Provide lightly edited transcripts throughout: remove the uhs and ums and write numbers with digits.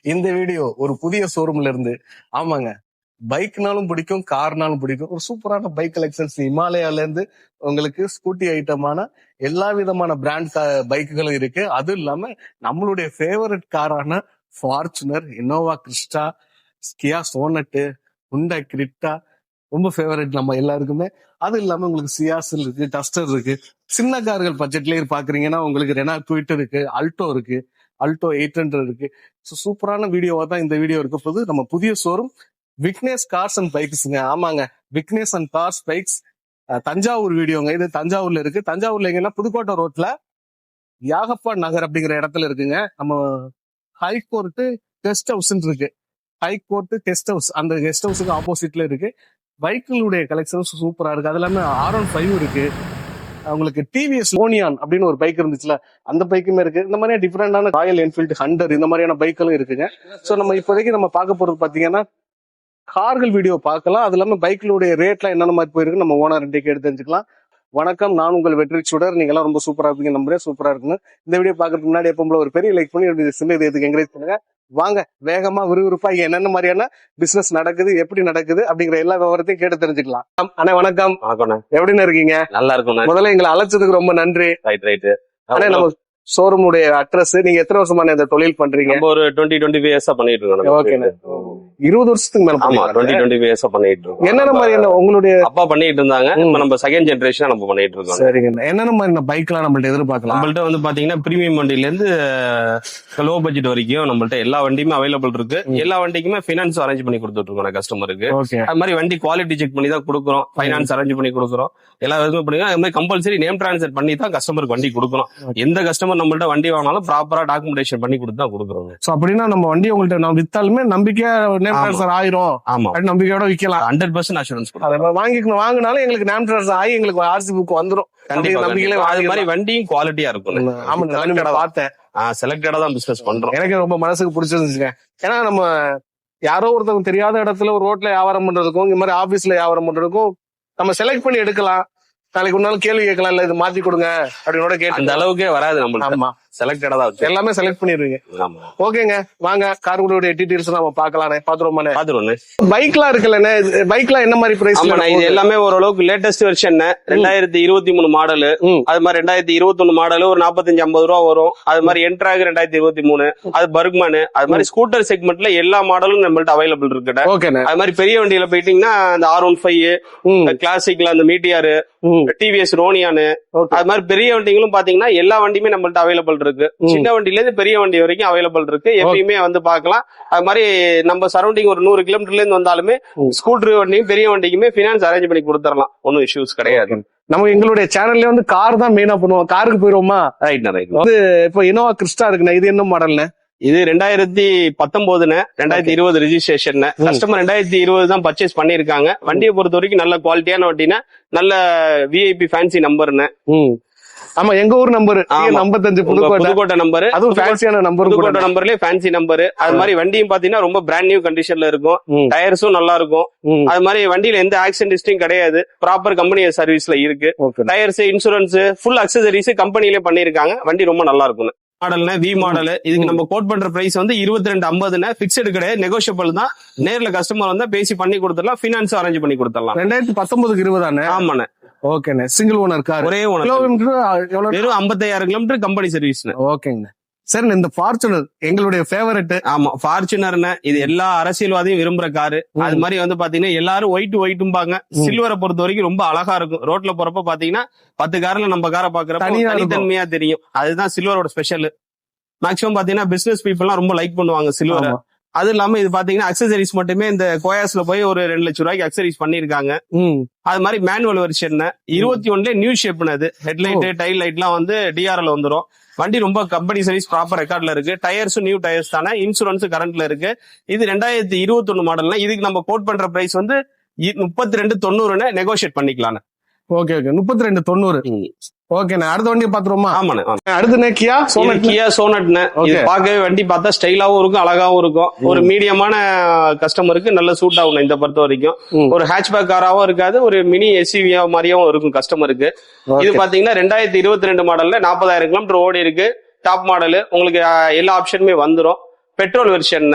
இந்த வீடியோ ஒரு புதிய ஷோரூம்ல இருந்து. ஆமாங்க, பைக்னாலும் பிடிக்கும், கார்னாலும் பிடிக்கும். ஒரு சூப்பரான பைக் கலெக்ஷன்ஸ் இமாலயால இருந்து உங்களுக்கு ஸ்கூட்டி ஐட்டமான எல்லா விதமான பிராண்ட் பைக்குகளும் இருக்கு. அதுவும் இல்லாம நம்மளுடைய ஃபேவரட் காரான ஃபார்ச்சுனர், இன்னோவா கிறிஸ்டா, கியா சோனட்டு, ஹுண்டா கிரிட்டா ரொம்ப ஃபேவரட் நம்ம எல்லாருக்குமே. அது இல்லாம உங்களுக்கு சியாஸ் இருக்கு, டஸ்டர் இருக்கு. சின்ன கார்கள் பட்ஜெட்லயே பாக்குறீங்கன்னா உங்களுக்கு ரெனா குவிட் இருக்கு, அல்டோ இருக்கு, அல்டோ 800 இருக்கு. சூப்பரான வீடியோவா தான் இந்த வீடியோ இருக்க போது. நம்ம புதிய ஷோரூம் விக்னேஷ் கார்ஸ் அண்ட் பைக்ஸ்ங்க. ஆமாங்க, Vignesh and cars bikes Thanjavur வீடியோங்க. இது தஞ்சாவூர்ல இருக்கு. தஞ்சாவூர்ல எங்கன்னா புதுக்கோட்டை ரோட்ல யாகப்பா நகர் அப்படிங்கிற இடத்துல இருக்குங்க. நம்ம ஹைகோர்ட் கெஸ்ட் ஹவுஸ் இருக்கு. ஹைகோர்ட் கெஸ்ட் ஹவுஸ், அந்த கெஸ்ட் ஹவுஸுக்கு ஆப்போசிட்ல இருக்கு. பைக்குடைய கலெக்ஷன்ஸ் சூப்பரா இருக்கு. அது இல்லாம R15 இருக்கு. உங்களுக்கு டிவிஎஸ் ஓனியான் அப்படின்னு ஒரு பைக் இருந்துச்சுல, அந்த பைக்குமே இருக்கு. இந்த மாதிரியான டிஃபரெண்டான ராயல் என்ஃபீல்டு ஹண்டர், இந்த மாதிரியான பைக்களும் இருக்குங்க. ஸோ நம்ம இப்போதைக்கு நம்ம பார்க்க போறது பாத்தீங்கன்னா கார்கள் வீடியோ பார்க்கலாம். அது இல்லாம பைக்களுடைய ரேட்லாம் என்னென்ன மாதிரி போயிருக்கு நம்ம ஓனர் கேட்டு தெரிஞ்சுக்கலாம். வணக்கம், நான் உங்கள் வெற்றி சுடர். நீங்க எல்லாம் ரொம்ப சூப்பரா இருப்பீங்க நம்புறேன். சூப்பரா இருக்குங்க. இந்த வீடியோ பாக்குறதுக்கு முன்னாடி எப்போ ஒரு பெரிய லைக் பண்ணி சின்ன இதுக்கு என்கரேஜ் பண்ணுங்க. வாங்க வேகமா விறுவிறுப்பா என்னென்ன மாதிரியான பிசினஸ் நடக்குது, எப்படி நடக்குது அப்படிங்கிற எல்லா விவரத்தையும் கேட்டு தெரிஞ்சுக்கலாம். அண்ணா வணக்கம். எப்படின்னு இருக்கீங்க? நல்லா இருக்கும். முதல்ல எங்களை அழைச்சதுக்கு ரொம்ப நன்றி. ரைட். ஆனா நம்ம ஷோரூம் உடைய அட்ரஸ், நீங்க எத்தனை வருஷமான இந்த தொழில் பண்றீங்க? ஒரு 20-25 இயர்ஸா பண்ணிட்டு இருக்கோம். ஓகே, 20 வருஷத்துக்கு மேல. ஆமா, 20-25 இயர்ஸா பண்ணிட்டு இருக்கோம். என்னென்ன மாதிரி உங்களுடைய அப்பா பண்ணிட்டு இருந்தாங்க, இப்ப நம்ம செகண்ட் ஜெனரேஷனா நம்ம பண்ணிட்டு இருக்கோம். சரிங்க. என்னென்ன மாதிரி பைக் எல்லாம் நம்மள்ட்ட எதிர்பார்க்கலாம்? நம்மள்ட்ட வந்து பாத்தீங்கன்னா பிரீமியம் வண்டில இருந்து லோ பட்ஜெட் வரைக்கும் நம்மள்ட்ட எல்லா வண்டியுமே அவைலபிள் இருக்கு. எல்லா வண்டிக்குமே ஃபைனான்ஸ் அரேஞ்ச் பண்ணி கொடுத்துட்டு இருக்கோம் கஸ்டமருக்கு. அது மாதிரி வண்டி குவாலிட்டி செக் பண்ணி தான் கொடுக்குறோம், ஃபைனான்ஸ் அரேஞ்ச் பண்ணி கொடுக்குறோம், எல்லா விதமே பண்ணுங்க. அது மாதிரி கம்பல்சரி நேம் டிரான்ஸ்ஃபர் பண்ணி தான் கஸ்டமருக்கு வண்டி கொடுக்குறோம். எந்த கஸ்டமர் நம்மள்ட்ட வண்டி வாங்கினாலும் ப்ராப்பரா டாக்குமெண்டேஷன் பண்ணி கொடுத்து தான் கொடுக்குறோம். சோ அப்படின்னா நம்ம வண்டி உங்கள்ட்ட நான் வித்தாலுமே நம்பிக்கையா நேம் டிரான்ஸ்ஃபர் ஆயிரும். ஆமா, நம்பிக்கையோட விக்கலாம். 100% அஷூரன்ஸ் வாங்கினாலும் எங்களுக்கு நேம் டிரான்ஸ்ஃபர் ஆகி எங்களுக்கு ஆர்சி புக் வந்துரும். நம்பிக்கையில அது மாதிரி வண்டியும் குவாலிட்டியா இருக்கும். செலக்டடா தான் பிசினஸ் பண்றோம். எனக்கு ரொம்ப மனசுக்கு பிடிச்சிருந்துச்சுங்க. ஏன்னா நம்ம யாரோ ஒருத்தவங்க தெரியாத இடத்துல ஒரு ரோட்ல வியாபாரம் பண்றதுக்கும் இந்த மாதிரி ஆபீஸ்ல வியாபாரம் பண்றதுக்கும் நம்ம செலக்ட் பண்ணி எடுக்கலாம். நாளைக்கு ஒரு நாள் கேள்வி கேட்கலாம், இல்ல இது மாத்தி கொடுங்க அப்படின்னு கேட்டு அந்த அளவுக்கே வராது நம்மளுக்கு. ஆமா, செலக்டடா தான் எல்லாமே செலக்ட் பண்ணிடுவீங்க. ஓகேங்க, வாங்க கார்களுடைய டீடைல்ஸ் நம்ம பாக்கலானே. பாத்துருவோம். பைக்லாம் இருக்குல்லண்ணே, பைக்லாம் என்ன மாதிரி பிரைஸ்? இது எல்லாமே ஓரளவுக்கு லேட்டஸ்ட் வெர்ஷன் 2023 மாடலு. அது மாதிரி 2021 மாடலு ஒரு 45-50 ரூபா வரும். அது மாதிரி என்ட்ராக் 2023, அது பர்க்மன். அது மாதிரி ஸ்கூட்டர் செக்மெண்ட்ல எல்லா மாடலும் நம்மள்ட்ட அவைலபிள் இருக்கு. அது மாதிரி பெரிய வண்டியில போயிட்டீங்கன்னா அந்த R15 கிளாசிக்ல அந்த மீட்டியாரு, டிவிஎஸ் ரோனியானு, அது மாதிரி பெரிய வண்டிகளும் பாத்தீங்கன்னா எல்லா வண்டியுமே நம்மள்ட்ட அவைலபிள் இருக்கு. சின்ன வண்டில இருந்து பெரிய வண்டி வரைக்கும் அவைலபிள் இருக்கு. எப்பயுமே வந்து பாக்கலாம். அது மாதிரி நம்ம சரௌண்டிங் ஒரு 100 கிலோமீட்டர்ல இருந்து வந்தாலுமே ஸ்கூட்டர் வண்டியும் பெரிய வண்டிக்குமே பினான்ஸ் அரேஞ்ச் பண்ணி கொடுத்துடலாம். ஒன்னும் இஷ்யூஸ் கிடையாது. நம்ம எங்களுடைய சேனல்ல வந்து கார் தான் மெயினா பண்ணுவோம். காருக்கு போயிருவோமா? ரைட். இப்போ இனோவா கிறிஸ்டா இருக்குண்ணா, இது என்ன மாடல்னு? இது 2019 2020 ரெஜிஸ்ட்ரேஷன். கஸ்டமர் 2020 தான் பர்ச்சேஸ் பண்ணிருக்காங்க. வண்டியை பொறுத்த வரைக்கும் நல்ல குவாலிட்டியான வண்டினா, நல்ல விஐபி ஃபேன்சி நம்பர்னு. ஆமா, எங்க ஊர் நம்பர் 55 புதுக்கோட்டை நம்பர். அதுவும் ஃபேன்சியான நம்பர். புதுக்கோட்டை நம்பர்லயே ஃபேன்சி நம்பர். அது மாதிரி வண்டியும் பாத்தீங்கன்னா ரொம்ப பிராண்ட் நியூ கண்டிஷன்ல இருக்கும். டயர்ஸும் நல்லா இருக்கும். அது மாதிரி வண்டியில எந்த ஆக்சிடென்ட் ஹிஸ்டரியும் கிடையாது. ப்ராப்பர் கம்பெனி சர்வீஸ்ல இருக்கு. டயர்ஸ், இன்சூரன்ஸ், ஃபுல் அக்சசரிஸ் கம்பெனிலே பண்ணிருக்காங்க. வண்டி ரொம்ப நல்லா இருக்கும். மாடல்னா வி மாடல். இதுக்கு நம்ம கோட் பண்ற பிரைஸ் வந்து 2250. பிக்ஸ்டு கிடையாது, நெகோஷியபிள் தான். நேர்ல கஸ்டமர் வந்தா பேசி பண்ணி கொடுத்துடலாம், பினான்ஸ் அரேஞ்ச் பண்ணி கொடுத்துடலாம். 2019 20. ஆமாண்ணே. ஓகேண்ணே. சிங்கிள் ஓனர் கார், ஒரே ஓனர். கிலோமீட்டர் வெறும் 55,000 கிலோமீட்டர் கம்பெனி சர்வீஸ். ஓகேங்க. சரி, இந்த ஃபார்ச்சுனர் எங்களுடைய ஃபேவரட். ஆமா, ஃபார்ச்சுனர்னு இது எல்லா அரசியல்வாதியும் விரும்புற காரு. அது மாதிரி வந்து பாத்தீங்கன்னா எல்லாரும் ஒயிட்டும்பாங்க. சில்வரை பொறுத்த வரைக்கும் ரொம்ப அழகா இருக்கும். ரோட்ல போறப்ப பாத்தீங்கன்னா 10 கார்ல நம்ம காரை பாக்குறப்ப தனித்தன்மையா தெரியும். அதுதான் சில்வரோட ஸ்பெஷல். மேக்சிமம் பாத்தீங்கன்னா பிசினஸ் பீப்புள்லாம் ரொம்ப லைக் பண்ணுவாங்க சில்வர். அது இல்லாம இது பாத்தீங்கன்னா அக்சசரிஸ் மட்டுமே இந்த கோயாஸ்ல போய் ஒரு 2 லட்சம் ரூபாய்க்கு அக்சசரிஸ் பண்ணிருக்காங்க. அது மாதிரி மேனுவல் வெர்ஷன் 21 நியூ ஷேப்னது. ஹெட்லைட், டைல் லைட் எல்லாம் வந்து டிஆர்எல் வந்துரும். வண்டி ரொம்ப கம்பெனி சர்வீஸ் ப்ராப்பர் ரெக்கார்ட்ல இருக்கு. டயர்ஸும் நியூ டயர்ஸ் தானே. இன்சூரன்ஸ் கரண்ட்ல இருக்கு. இது 2021 மாடல்னா இதுக்கு நம்ம கோட் பண்ற பிரைஸ் வந்து 3290 நெகோஷியேட் பண்ணிக்கலாம். ஓகே, 3290. ஓகேண்ணே, அடுத்த வண்டியை பாத்துருவோமா? ஆமாண்ணே. அடுத்து கியா சோனட்னு. இது பார்க்கவே வண்டி பார்த்தா ஸ்டைலாவும் இருக்கும், அழகாவும் இருக்கும். ஒரு மீடியமான கஸ்டமருக்கு நல்ல சூட் ஆகும். இந்த பொறுத்த வரைக்கும் ஒரு ஹேட்ச்பேக் காராவும் இருக்காது, ஒரு மினி எஸ்யூவியா மாதிரியும் இருக்கும் கஸ்டமருக்கு. இது பாத்தீங்கன்னா 2022 மாடல்ல 40,000 கிலோமீட்டர் ஓடி இருக்கு. Top model. உங்களுக்கு எல்லா ஆப்ஷனுமே வந்துரும். பெட்ரோல் வெர்ஷன்,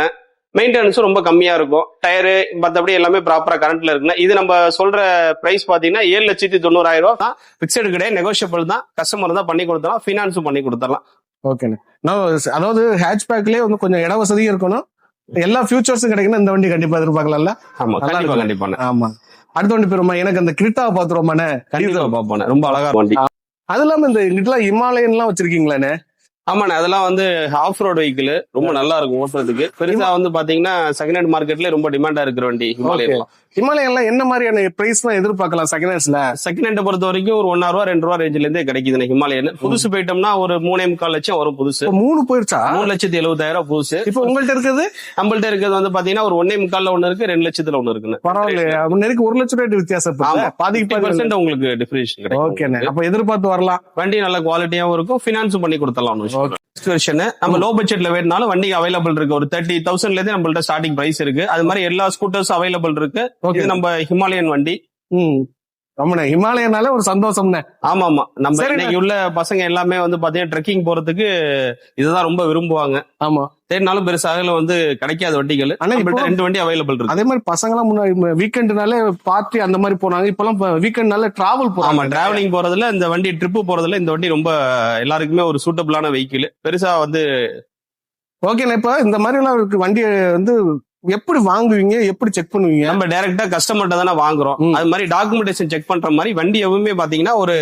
மெயின்டெனன்ஸும் ரொம்ப கம்மியா இருக்கும், டயரு மற்றபடி எல்லாமே ப்ராப்பரா கரண்ட்ல இருக்குண்ணே. இது நம்ம சொல்ற பிரைஸ் பாத்தீங்கன்னா 7,90,000 ரூபாய் தான். பிக்சடு கிடையாது, நெகோஷியபிள் தான். கஸ்டமர் தான் பண்ணி கொடுத்தலாம், ஃபினான்ஸும் பண்ணி கொடுத்துடலாம். ஓகேண்ணே. அதாவது ஹேட்ச்பேக்லயே வந்து கொஞ்சம் இட வசதியும் இருக்கணும், எல்லா ஃபியூச்சர்ஸும் கிடைக்கணும். இந்த வண்டி கண்டிப்பா எதிர்பார்க்கலாம்ல? ஆமா, கண்டிப்பா கண்டிப்பா. ஆமா. அடுத்த வண்டி பெருமா எனக்கு அந்த கிரிட்டாவை பாத்துருவோமாண்ணே? கண்டிப்பா பாப்போண்ணே, ரொம்ப அழகா வண்டி. அது இல்லாம இந்த இங்கிட்டலாம் ஹிமாலயன் எல்லாம் வச்சிருக்கீங்களாண்ணே? ஆமாண்ணே, அதெல்லாம் வந்து ஆஃப் ரோட் வெஹிக்கிள், ரொம்ப நல்லா இருக்கும் ஓட்டுறதுக்கு. பெருசா வந்து பாத்தீங்கன்னா செகண்ட் ஹேண்ட் மார்க்கெட்ல ரொம்ப டிமாண்டா இருக்கிற வண்டி ஹிமாலயன். ஹிமாலயன்லாம் என்ன மாதிரியான பிரைஸ் தான் எதிர்பார்க்கலாம் செகண்ட் ஹேண்ட்ஸ்ல? செகண்ட் ஹேண்டை பொறுத்த வரைக்கும் ஒரு 1,000 ரூபா 2 ரூபா ரேஞ்சில இருந்தே கிடைக்குது ஹிமாலயன். புதுசு போயிட்டோம்னா ஒரு 3.25 லட்சம் வரும் புதுசு. 3 போயிருச்சா? 3,70,000 புதுசு. இப்ப உங்கள்ட்ட இருக்குது? நம்மள்ட்ட இருக்கிறது வந்து பாத்தீங்கன்னா ஒரு 1.25 ஒண்ணு இருக்கு, 2 லட்சத்துல ஒண்ணு இருக்குன்னு. பரவாயில்லையா? முன்னேருக்கு 1 லட்சம் ரேட் வித்தியாசம், பாதிக்கு 50% உங்களுக்கு டிஃபரன்ஷியேஷன் கிடைக்கும். ஓகேண்ணே, அப்ப எதிர்பார்த்து வரலாம். வண்டி நல்ல குவாலிட்டியாவும் இருக்கும், ஃபினான்ஸும் பண்ணி கொடுத்துடலாம். நம்ம லோ பட்ஜெட்ல வேணும்னாலும் வண்டி அவைலபிள் இருக்கு. ஒரு 30,000ல இருந்து நம்மள்ட்ட ஸ்டார்டிங் பிரைஸ் இருக்கு. அது மாதிரி எல்லா ஸ்கூட்டர்ஸ் அவைலபிள் இருக்கு. இது நம்ம ஹிமாலயன் வண்டி. ஹிமாலயனால ஒரு சந்தோஷம்னே. ஆமா ஆமா, நம்ம இன்னைக்கு உள்ள பசங்க எல்லாமே வந்து பாத்தீங்கன்னா ட்ரெக்கிங் போறதுக்கு இதுதான் ரொம்ப விரும்புவாங்க. ஆமா, தேடினாலும் பெருசாக வந்து கிடைக்காத வண்டிகள். ஆனா 2 வண்டி அவைலபிள் இருக்கு. அதே மாதிரி பசங்க எல்லாம் முன்னாடி வீக்கெண்ட்னால பார்ட்டி அந்த மாதிரி போனாங்க, இப்பெல்லாம் வீக்கெண்ட்னால டிராவல் போறாங்க. ஆமா, டிராவலிங் போறதுல இந்த வண்டி, ட்ரிப்பு போறதுல இந்த வண்டி ரொம்ப எல்லாருக்குமே ஒரு சூட்டபிளான வெஹிக்கிள். பெருசா வந்து ஓகேண்ணா. இப்ப இந்த மாதிரி எல்லாம் வண்டி வந்து எப்படி வாங்குவீங்க, எப்படி செக் பண்ணுவீங்க? நம்ம டைரக்டா கஸ்டமர்ட்ட தானே வாங்குறோம். அது மாதிரி டாக்குமெண்டேஷன் செக் பண்ற மாதிரி வண்டி எதுவுமே பாத்தீங்கன்னா ஒரு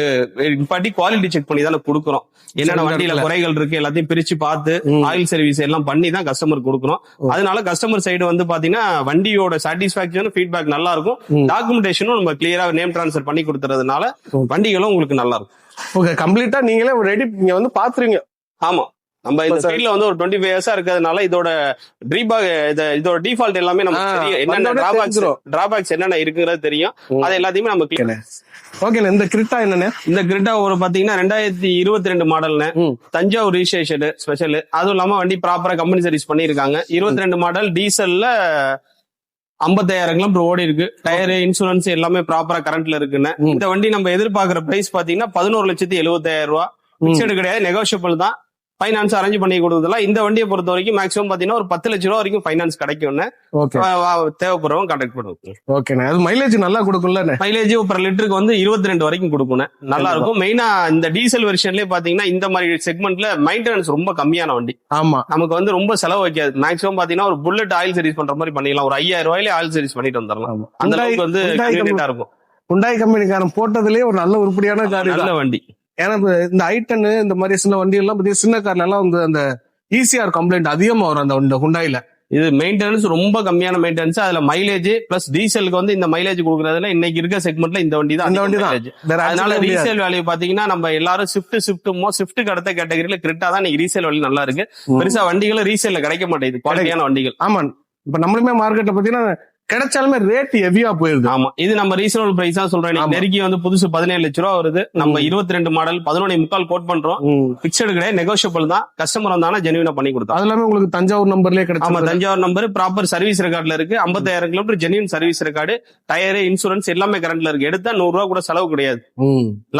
பாட்டி குவாலிட்டி செக் பண்ணி தானே கொடுக்குறோம். என்னென்ன வண்டியில குறைகள் இருக்கு எல்லாத்தையும் பிரிச்சு பார்த்து ஆயில் சர்வீஸ் எல்லாம் பண்ணி தான் கஸ்டமர் கொடுக்குறோம். அதனால கஸ்டமர் சைடு வந்து பாத்தீங்கன்னா வண்டியோட சாட்டிஸ்பாக்சன் ஃபீட்பேக் நல்லா இருக்கும். டாக்குமெண்டேஷனும் நம்ம கிளியரா நேம் டிரான்ஸ்ஃபர் பண்ணி கொடுத்துறதுனால வண்டிகளும் உங்களுக்கு நல்லா இருக்கும். ஓகே, கம்ப்ளீட்டா நீங்களே ரெடி நீங்க வந்து பாத்துறீங்க? ஆமா, நம்ம இந்த சைட்ல வந்து ஒரு 25 இயர்ஸா இருக்கிறதுனால இதோட இதோட டிஃபால்ட் எல்லாமே நமக்கு தெரியும். என்னென்ன டிராபேக்ஸ் என்னென்ன இருக்குங்கிறது தெரியும். அது எல்லாத்தையுமே நம்ம ஓகே. இந்த கிரிட்டா என்னன்னு? இந்த கிரிட்டா ஒரு பாத்தீங்கன்னா 2022 மாடல்னு, தஞ்சாவூர் ரிஜிஸ்ட்ரேஷன் ஸ்பெஷல். அதுவும் இல்லாம வண்டி ப்ராப்பரா கம்பெனி சர்வீஸ் பண்ணிருக்காங்க. 22 மாடல், டீசல்ல 55,000 கிலோமீட்டர் ஓடி இருக்கு. டயர், இன்சூரன்ஸ் எல்லாமே ப்ராப்பரா கரண்ட்ல இருக்குன்னு. இந்த வண்டி நம்ம எதிர்பார்க்கிற பிரைஸ் பாத்தீங்கன்னா 11,70,000 ரூபாய். பிக்சடு கிடையாது, நெகோஷியபிள் தான். ஃபைனான்ஸ் அரேஞ்ச் பண்ணி கொடுத்ததுலாம். இந்த வண்டியை பொறுத்த வரைக்கும் மேக்ஸிமம் பாத்தீங்கன்னா ஒரு 10 லட்சம் ரூபா வரைக்கும் ஃபைனான்ஸ் கிடைக்கும்னு. தேவைப்படுறவங்க கான்டாக்ட் பண்ணுவோம். ஓகேண்ணா. அது மைலேஜ் நல்லா கொடுக்கும்ல? மைலேஜ் ஒரு லிட்டருக்கு வந்து 22 வரைக்கும் கொடுக்கும், நல்லா இருக்கும். மெயினா இந்த டீசல் வெர்ஷன்லயே பாத்தீங்கன்னா இந்த மாதிரி செக்மெண்ட்ல மெயின்டெனன்ஸ் ரொம்ப கம்மியான வண்டி. ஆமா, நமக்கு வந்து ரொம்ப செலவு வைக்காது. மேக்ஸிமம் பாத்தீங்கன்னா ஒரு புல்லட் ஆயில் சர்வீஸ் பண்ற மாதிரி பண்ணிடலாம். ஒரு 5,000 ரூபாயிலே ஆயில் சர்வீஸ் பண்ணிட்டு வந்துடலாம். அந்த அளவுக்கு வந்து கன்வீனியன்ட்டா இருக்கும். ஹுண்டாய் கம்பெனிக்காரன் போட்டதுலயே ஒரு நல்ல உருப்படியான கார், நல்ல வண்டி. ஏன்னா இந்த i10 இந்த மாதிரி சின்ன வண்டி எல்லாம் பத்தி சின்ன கார்ல எல்லாம் வந்து அந்த ECR கம்ப்ளைண்ட் அதிகமா வரும் அந்த ஹுண்டாயில. இது மெயின்டெனன்ஸ் ரொம்ப கம்மியான மெயின்டெனன்ஸ். அதுல மைலேஜ் பிளஸ் டீசலுக்கு வந்து இந்த மைலேஜ் கொடுக்கறதுல இன்னைக்கு இருக்க செக்மெண்ட்ல இந்த வண்டி தான். அதனால ரீசேல் வேல்யூ பாத்தீங்கன்னா நம்ம எல்லாரும் ஸ்விஃப்ட்டுக்கு அடுத்த கேட்டகரியில கிரிட்டா தான் இன்னைக்கு ரீசேல் வேல்யூ நல்லா இருக்கு. பெருசா வண்டிகளும் ரீசேல்ல கிடைக்க மாட்டேங்குது, குவாலிட்டியான வண்டிகள். ஆமா, இப்ப நம்மளுமே மார்க்கெட்ல பாத்தீங்கன்னா கிடைச்சாலுமே ரேட் ஹெவியா போயிருது. ஆமா, இது நம்ம ரீசனபிள் பிரைஸ் தான் சொல்றேன். நெருக்கி வந்து புதுசு 17 லட்சம் ரூபா வருது. நம்ம 22 மாடல் 11.25 கோட் பண்றோம். பிக்சடு கிடையாது, நெகோஷியபிள் தான். கஸ்டமர் வந்தானா ஜெனுவினா பண்ணி கொடுத்தோம். அது எல்லாமே உங்களுக்கு தஞ்சாவூர் நம்பர்லயே கிடைக்கும். ஆமா, தஞ்சாவூர் நம்பர் ப்ராப்பர் சர்வீஸ் ரெக்கார்ட்ல இருக்கு. 50,000 kilometre genuine service record, tyre, insurance எல்லாமே கரண்ட்ல இருக்கு. எடுத்தா 100 ரூபா கூட செலவு கிடையாது.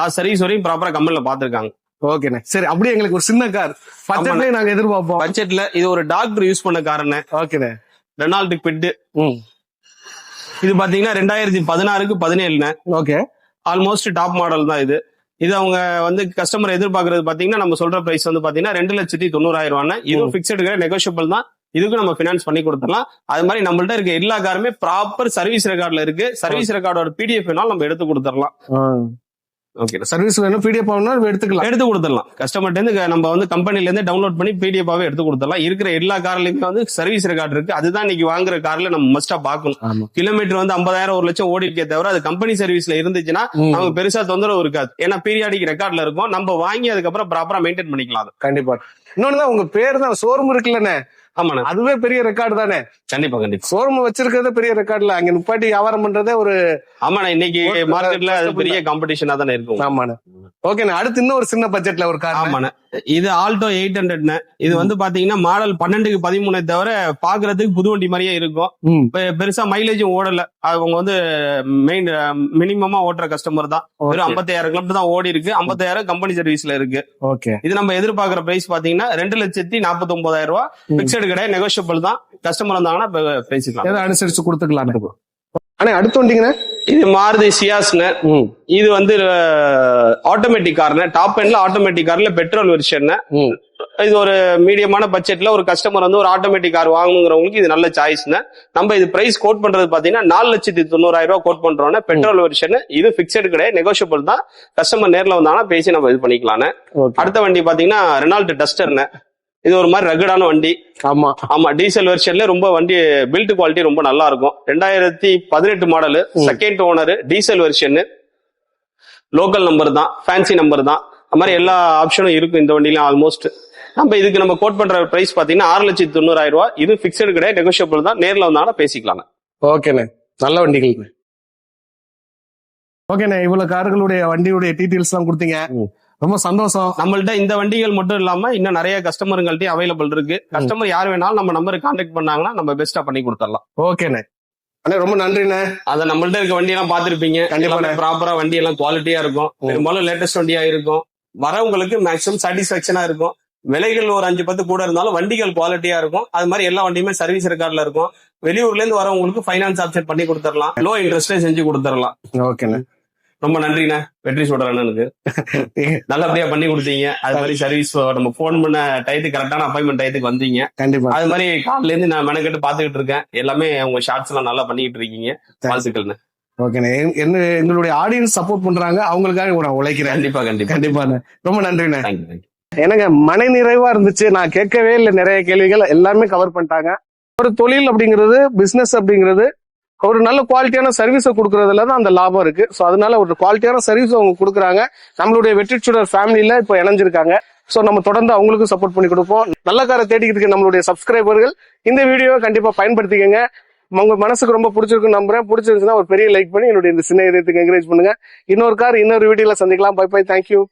லாஸ்ட் சர்வீஸ் வரையும் ப்ராப்பரா கம்பெனில பாத்துருக்காங்க. ஓகேண்ணே, சரி. அப்படியே எங்களுக்கு ஒரு சின்ன கார் பட்ஜெட்ல நாங்க எதிர்பார்ப்போம். பட்ஜெட்ல இது ஒரு டாக்டர் யூஸ் பண்ண காரணே. ஓகேண்ணே, ரெனால்ட் குவிட். இது பாத்தீங்கன்னா 2016க்கு 17. ஓகே, ஆல்மோஸ்ட் டாப் மாடல் தான் இது. இது அவங்க வந்து கஸ்டமர் எதிர்பார்க்கறது பாத்தீங்கன்னா நம்ம சொல்ற பிரைஸ் வந்து பாத்தீங்கன்னா 2,90,000 ரூபாய். இதுவும் பிக்சடு நெகோஷியபிள் தான். இதுக்கு நம்ம பினான்ஸ் பண்ணி கொடுத்துடலாம். அது மாதிரி நம்மள்ட்ட இருக்க எல்லா காருமே ப்ராப்பர் சர்வீஸ் ரெக்கார்ட்ல இருக்கு. சர்வீஸ் ரெக்கார்டோட PDF நம்ம எடுத்து கொடுத்துடலாம். ஓகே, சர்வீஸ் வேணும் PDF வேணும் எடுத்து கொடுத்துடலாம். கஸ்டமர்ட்ட இருந்து நம்ம வந்து கம்பெனில இருந்து டவுன்லோட் பண்ணி PDF எடுத்து கொடுத்துடலாம். இருக்கிற எல்லா கார்லயுமே வந்து சர்வீஸ் ரெக்கார்டு இருக்கு. அதுதான் இன்னைக்கு வாங்குற கார்ல நம்ம மஸ்டா பாக்கணும். கிலோமீட்டர் வந்து 50,000 1 லட்சம் ஓடி இருக்கே தவிர அது கம்பெனி சர்வீஸ்ல இருந்துச்சுன்னா நமக்கு பெருசா தொந்தரவு இருக்காது. ஏன்னா பீரியாடிக் ரெக்கார்ட்ல இருக்கும். நம்ம வாங்கி அதுக்கப்புறம் ப்ராப்பரா மெயின்டைன் பண்ணிக்கலாம். கண்டிப்பா. இன்னொன்னு உங்க பேர் தான் ஷோரூம் இருக்குல்லண்ணே, ஆமாண்ணே, அதுவே பெரிய ரெக்கார்டு தானே. கண்டிப்பா கண்டிப்பா. ஷோரூம் வச்சிருக்கிறதே பெரிய ரெக்கார்ட்ல, அங்க நிப்பாட்டி வியாபாரம் பண்றதே ஒரு. ஆமாண்ணே, இன்னைக்கு மார்க்கெட்ல அது பெரிய காம்படிஷனா தானே இருக்கும். ஆமாண்ணே. ஓகே, அடுத்து இன்னும் ஒரு சின்ன பட்ஜெட்ல ஒரு கார். ஆமாண்ணே, இது ஆல்டோ 800. இது வந்து பாத்தீங்கன்னா மாடல் 12க்கு 13 தவிர பாக்குறதுக்கு புது வண்டி மாதிரியே இருக்கும். பெருசா மைலேஜும் ஓடல. அவங்க வந்து மினிமமா ஓட்டுற கஸ்டமர் தான். வெறும் 50,000 கிலோமீட்டர் தான் ஓடி இருக்கு. 50,000 கம்பெனி சர்வீஸ்ல இருக்கு. ஓகே, இது நம்ம எதிர்பார்க்கிற பிரைஸ் பாத்தீங்கன்னா 2,49,000 ரூபாய். பிக்சடு பிக்சடு கிடையாது, நெகோஷியபிள் தான். கஸ்டமர் வந்தாங்கன்னா பேசிக்கலாம், ஏதோ அனுசரிச்சு கொடுத்துக்கலாம். ஆனா அடுத்து வண்டிங்கண்ணே, இது மாருதி சியாஸ்ங்க. இது வந்து ஆட்டோமேட்டிக் கார்னு, டாப் எண்ட்ல ஆட்டோமேட்டிக் கார்ல பெட்ரோல் வெர்ஷன். இது ஒரு மீடியமான பட்ஜெட்ல ஒரு கஸ்டமர் வந்து ஒரு ஆட்டோமேட்டிக் கார் வாங்கணுங்கிறவங்களுக்கு இது நல்ல சாய்ஸ்ங்க. நம்ம இது பிரைஸ் கோட் பண்றது பாத்தீங்கன்னா 4,90,000 ரூபாய் கோட் பண்றோம். Petrol version. இது பிக்சடு கிடையாது, நெகோஷியபிள் தான். கஸ்டமர் நேர்ல வந்தாங்கன்னா பேசி நம்ம இது பண்ணிக்கலாம். அடுத்த வண்டி பாத்தீங்கன்னா ரெனால்ட் டஸ்டர்னு. இது ஒரு மாதிரி ரகடான வண்டி. ஆமா டீசல் வெர்ஷன்ல ரொம்ப வண்டி பில்ட் குவாலிட்டி ரொம்ப நல்லா இருக்கும். 2018 model, second owner, diesel version, local number தான், ஃபேன்சி நம்பர் தான். அது மாதிரி எல்லா ஆப்ஷனும் இருக்கும் இந்த வண்டியில ஆல்மோஸ்ட். நம்ம கோட் பண்ற பிரைஸ் பாத்தீங்கன்னா 6,90,000 ரூபாய். இது பிக்சடு கிடையாது, நெகோஷியபிள் தான். நேர்ல வந்தாலும் பேசிக்கலாம். ஓகேண்ணே, நல்ல வண்டிகள். ஓகேண்ணே, இவ்வளவு கார்களுடைய வண்டியுடைய டீடைல்ஸ் எல்லாம் கொடுத்தீங்க, ரொம்ப சந்தோஷம். நம்மள்ட்ட இந்த வண்டிகள் மட்டும் இல்லாம இன்னும் நிறைய கஸ்டமர்கள்ட்ட அவைலபிள் இருக்கு. கஸ்டமர் யார் வேணாலும் நம்ம நம்பருக்கு கான்டாக்ட் பண்ணாங்கன்னா நம்ம பெஸ்டா பண்ணி கொடுத்துடலாம். ஓகேண்ணே, அண்ணே ரொம்ப நன்றிண்ணே. அத நம்மள்ட்ட இருக்க வண்டி எல்லாம் பாத்திருப்பீங்க. கண்டிப்பா ப்ராப்பரா வண்டி எல்லாம் குவாலிட்டியா இருக்கும். பெரும்பாலும் லேட்டஸ்ட் வண்டியா இருக்கும். வரவங்களுக்கு மேக்ஸிமம் சாட்டிஸ்பாக்சனா இருக்கும். விலைகள் ஒரு 5-10 கூட இருந்தாலும் வண்டிகள் குவாலிட்டியா இருக்கும். அது மாதிரி எல்லா வண்டியுமே சர்வீஸ் ரெக்கார்ட்ல இருக்கும். வெளியூர்ல இருந்து வரவங்களுக்கு ஃபைனான்ஸ் ஆப்ஷன் பண்ணி கொடுத்துடலாம், லோ இன்ட்ரெஸ்ட்ல செஞ்சு கொடுத்துடலாம். ஓகேண்ணே, ரொம்ப நன்றிண்ணே. வெற்றி சொல்ற அண்ணனுக்கு நல்லபடியா பண்ணி கொடுத்தீங்க. அது மாதிரி சர்வீஸ் நம்ம போன் பண்ண டயத்துக்கு கரெக்டான அப்பாயின்மெண்ட் டயத்துக்கு வந்தீங்க. கண்டிப்பா. அது மாதிரி காலையில இருந்து நான் மெனக்கெட்டு பாத்துக்கிட்டு இருக்கேன். எல்லாமே உங்க ஷார்ட்ஸ் எல்லாம் நல்லா பண்ணிக்கிட்டு இருக்கீங்க. வாழ்த்துக்கள்ண்ணே. ஓகேண்ணே, எங்களுடைய ஆடியன்ஸ் சப்போர்ட் பண்றாங்க, அவங்களுக்காக நான் உழைக்கிறேன். கண்டிப்பா கண்டிப்பா கண்டிப்பாண்ணே, ரொம்ப நன்றிண்ணே. தேங்க்யூ. எனக்கு மன நிறைவா இருந்துச்சு. நான் கேட்கவே இல்லை, நிறைய கேள்விகள் எல்லாமே கவர் பண்ணிட்டாங்க. ஒரு தொழில் அப்படிங்கிறது, பிசினஸ் அப்படிங்கிறது ஒரு நல்ல குவாலிட்டியான சர்வீஸை கொடுக்கறதுல தான் அந்த லாபம் இருக்கு. ஸோ அதனால ஒரு குவாலிட்டியான சர்வீஸ் அவங்க கொடுக்குறாங்க. நம்மளுடைய வெற்றி சுடர் ஃபேமிலியில இப்போ இணைஞ்சிருக்காங்க. ஸோ நம்ம தொடர்ந்து அவங்களுக்கும் சப்போர்ட் பண்ணி கொடுப்போம். நல்ல காரை தேடிக்கிட்டு இருக்க நம்மளுடைய சப்ஸ்கிரைபர்கள் இந்த வீடியோவை கண்டிப்பா பயன்படுத்திக்கங்க. உங்க மனசுக்கு ரொம்ப பிடிச்சிருக்குன்னு நம்புறேன். பிடிச்சிருந்துச்சுன்னா ஒரு பெரிய லைக் பண்ணி என்னுடைய இந்த சின்ன இதயத்துக்கு என்கரேஜ் பண்ணுங்க. இன்னொரு வீடியோல சந்திக்கலாம். Bye bye, thank you.